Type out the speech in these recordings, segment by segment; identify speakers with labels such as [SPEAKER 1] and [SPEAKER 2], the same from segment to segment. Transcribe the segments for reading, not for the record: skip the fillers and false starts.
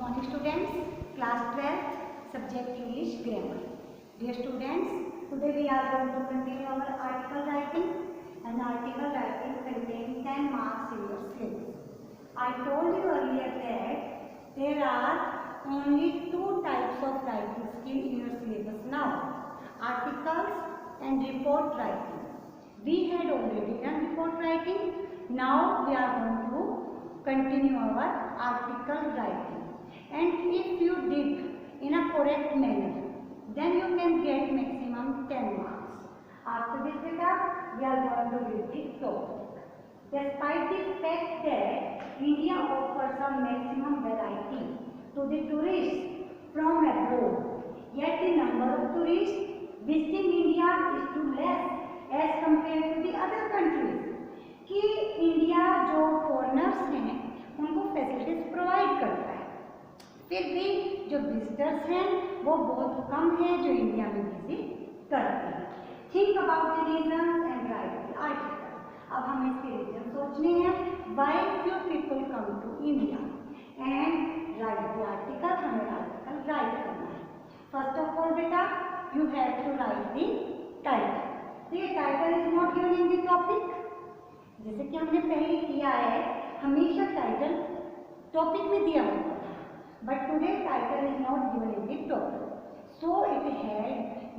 [SPEAKER 1] morning students, class 12th, subject English grammar. Dear students, today we are going to continue our article writing, and article writing contains 10 marks in your syllabus. I told you earlier that there are only two types of writing skill in your syllabus now, articles and report writing. We had already done report writing, now we are going to continue our article writing, and if you did in a correct manner, then you can get maximum 10 marks. After this beta, we are going to read the topic. Despite the fact that India offers a maximum variety to the tourists from abroad, yet the number of tourists visiting India is too less as compared to the other countries. कि India जो foreigners हैं उनको facilities provide करता है, फिर भी जो visitors हैं वो बहुत कम है जो इंडिया में विजिट करते हैं. Think about the reasons and write the article. अब हमें इसके रीजन सोचने हैं. Why few people come to India and write the article. हमें आर्टिकल राइट करना है. फर्स्ट ऑफ ऑल बेटा you have to write the title. The title is not given in the topic. जैसे कि हमने पहले किया है, हमेशा टाइटल टॉपिक में दिया होता था, but today title is not given in the topic, so it had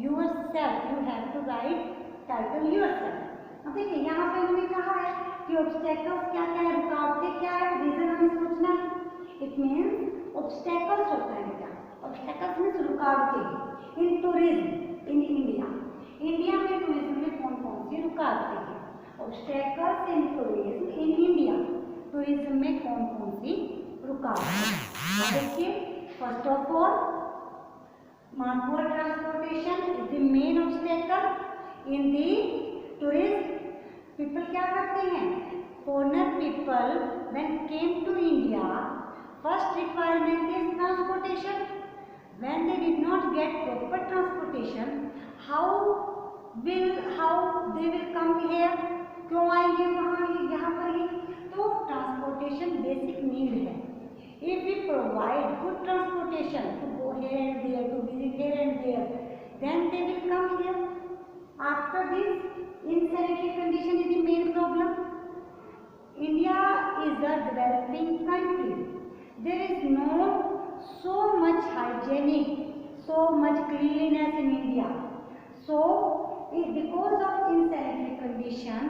[SPEAKER 1] yourself. You have to write title yourself. अब देखिए यहाँ पे हमने कहा है कि ऑब्स्टेकल्स क्या क्या है, रुकावटें क्या है, रीजन हमें सोचना है. इट मीन्स ऑब्स्टेकल्स होता है क्या, ऑब्स्टेकल्स मीन्स रुकावटें in tourism in India. India में टूरिज्म में कौन कौन सी रुकावटें हैं. Obstacles in tourism in India. Tourism में कौन कौन सी रुकावटें. देखिए first of all poor transportation is the main obstacle in the tourism. People क्या करते हैं, foreigner people when came to India, first requirement is transportation. When they did not get proper transportation, how they will come here. क्यों आएंगे वहाँ यहाँ पर ही. तो ट्रांसपोर्टेशन बेसिक नीड है. If we provide good transportation to go here and there, to visit here and there, then they will come here. After this insanitary condition is the main problem. India is a developing country. There is no so much hygienic, so much cleanliness in India. So because of insanitary condition,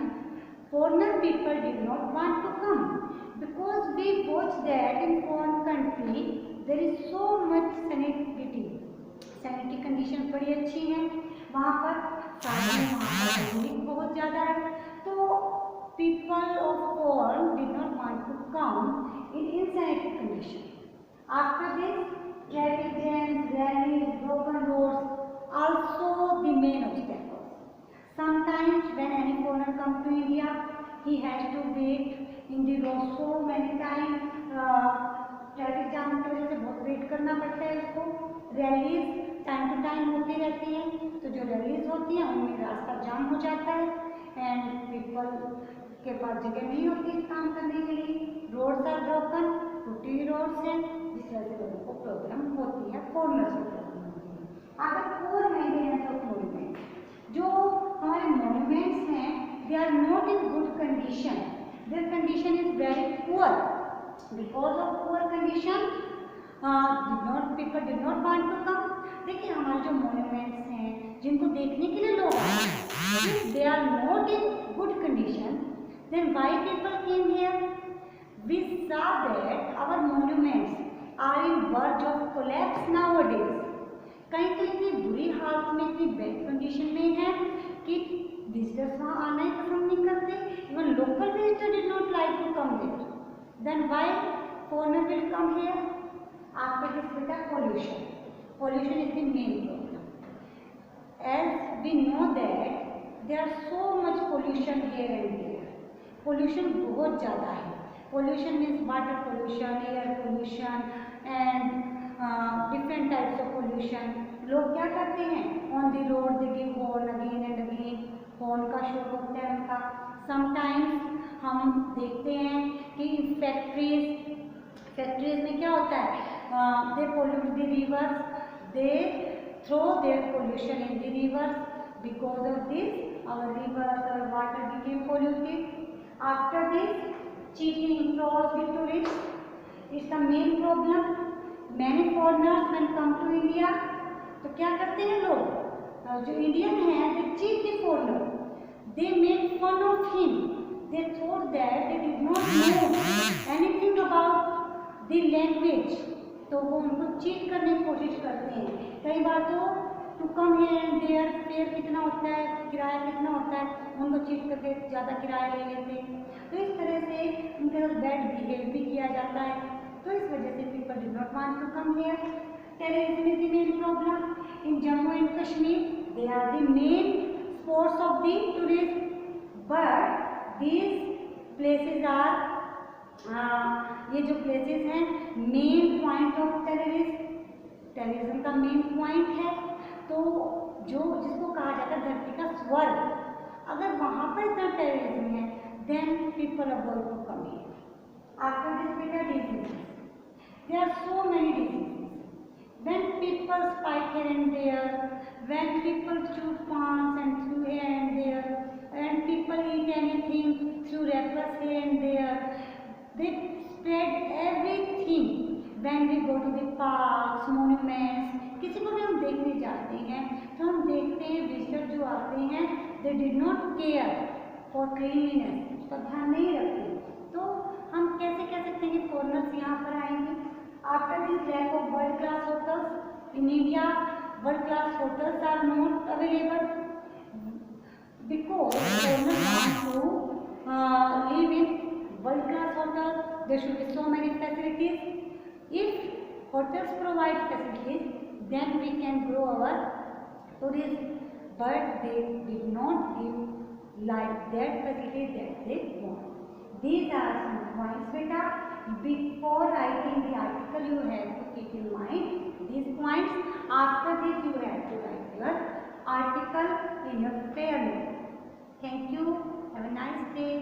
[SPEAKER 1] foreigner people did not want to come, because we watch that in foreign country there is so much sanitary. Sanitary condition बड़ी अच्छी है वहाँ पर, साधन बहुत ज़्यादा है, तो people of foreign did not want to come in insanitary condition. After this, traffic jams, rallies, broken roads, also the main obstacles. Sometimes when any foreigner comes to India, he has to wait in the road so many times. Traffic jam की वजह से बहुत wait करना पड़ता है उसको. Rallies time to time होती रहती हैं, तो जो रैलीज होती हैं उनमें रास्ता जाम हो जाता है एंड पीपल के पास जगह नहीं होती है काम करने के लिए. रोड्स आर ब्रोकन, टूटी रोड्स हैं, जिस वजह से लोगों को प्रॉब्लम होती है, फॉरेनर्स को प्रॉब्लम होती है. अगर पुअर मेंटेनेंस ऑफ मॉन्यूमेंट, जो हमारे मॉन्यूमेंट्स हैं they are not in good condition, their condition is very poor. Because of poor condition people did not want to come. देखिए हमारे जो मॉन्यूमेंट्स हैं जिनको देखने के लिए लोग आए हैं, they are not in good condition, then why people came here. We saw that our monuments are in verge of collapse nowadays. कहीं तो इतनी बुरी हालत में, इतनी बैड कंडीशन में है कि विजिटर्स वहाँ आना ही पसंद नहीं करते. Even local visitor did not like to come there. Then why foreigner will come here. After this बेटा pollution. Pollution is the main problem. As we know that there are so much pollution here and there. Pollution बहुत ज़्यादा है. Pollution means water pollution, air pollution and different types of pollution. लोग क्या करते हैं, on the road they give horn again and again. horn का शोर होता है उनका. Sometimes हम देखते हैं कि फैक्ट्रीज में क्या होता है, they pollute the rivers, they throw their pollution in the rivers. Because of this, our rivers, our water became polluted. After this, cheating, frauds with tourists is the main problem. Many foreigners when come to India, तो क्या करते हैं लोग, जो Indian हैं, they cheat the foreigner, they make fun of him, they thought that they did not know anything about the language, तो वो उनको चीट करने की कोशिश करते हैं. कई बार तो to come here and their fare कितना होता है, किराया कितना होता है, उनको चीट करके ज़्यादा किराया ले लेते हैं. तो इस तरह से उनके साथ बैड बिहेव भी किया जाता है. तो इस वजह से people did not want to come here. Terrorism is the main problem. In Jammu and Kashmir, they are the main spots of the tourists. But these places are, ये जो places हैं, main point of terrorism का main point है. तो जो जिसको कहा जाता है धरती का स्वर्ग, अगर वहाँ पर इतना terrorism है, then people avoid to come here. After this, beta diseases. There are so many diseases. When people fight here and there, when people chew pans and through here and there, and people eat anything through wrappers here and there, they spread everything. When we go to the parks, monuments, किसी को भी हम देखने जाते हैं, तो हम देखते हैं विजिटर जो आते हैं, they did not care for cleanliness, उसका ध्यान नहीं रखते. तो हम कैसे कह सकते हैं कि फॉरेनर्स यहाँ पर आएंगे? After this lack of world-class hotels in India, world-class hotels are not available because foreigners want to live in world-class hotels. There should be so many facilities. If hotels provide facilities, then we can grow our tourism. But they did not give like that facility that they want. These are some points, beta. Before writing the article, you have to keep in mind these points. After this, you have to write your article in your fair note. Thank you. Have a nice day.